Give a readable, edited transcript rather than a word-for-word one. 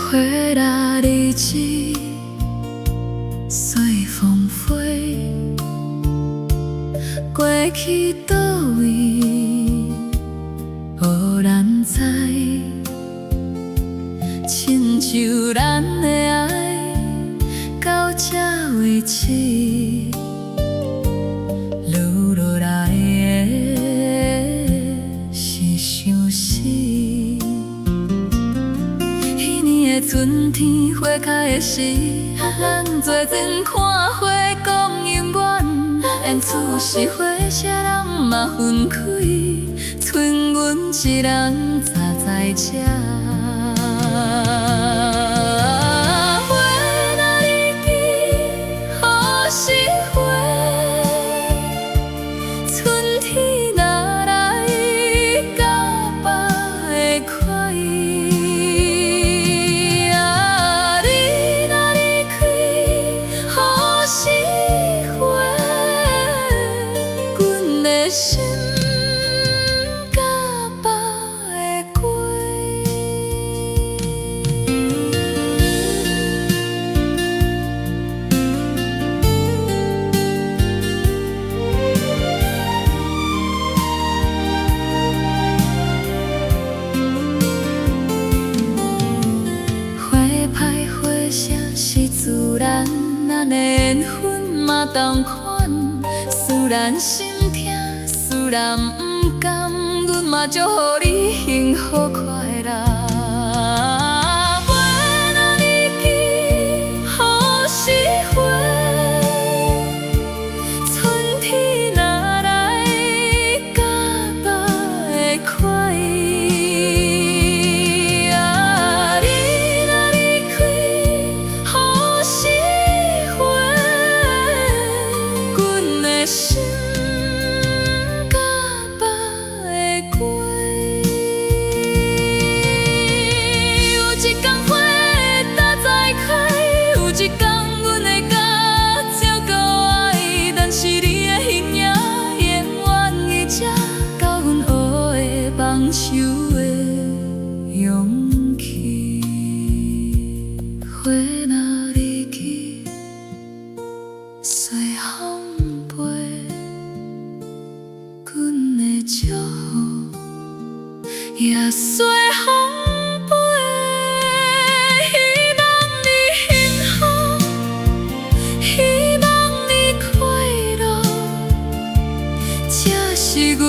花落日子随风飞，过去倒位无人知，亲像咱的爱到这为止，留落来的是相思。彼年的春天花开的时，咱做阵看花讲永远，缘此是花谢人嘛分开，剩阮一人站在这。心甲北的花，花歹花谢是自然，咱的缘分嘛同款，虽然心痛。虽然不甘，阮嘛祝福你幸福快乐。花若日记，何时回？春天若来，甲北的快意。啊，你若离开，何时回？阮的心。手的勇气，花若日记随风飞，阮的祝福也随风飞。希望你幸福，希望你快乐，这是阮。